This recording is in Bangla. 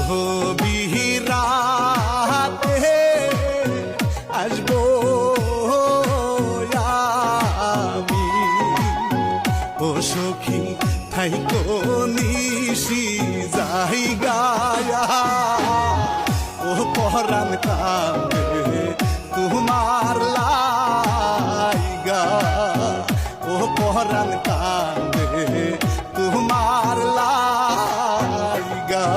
গভীর রাতে আসবো আমি ও সখী থাইকো নিশি জায়গায়া ও পরাণ কান্দে তোমার লাইগা ও পরাণ কান্দে তোমার লাইগা।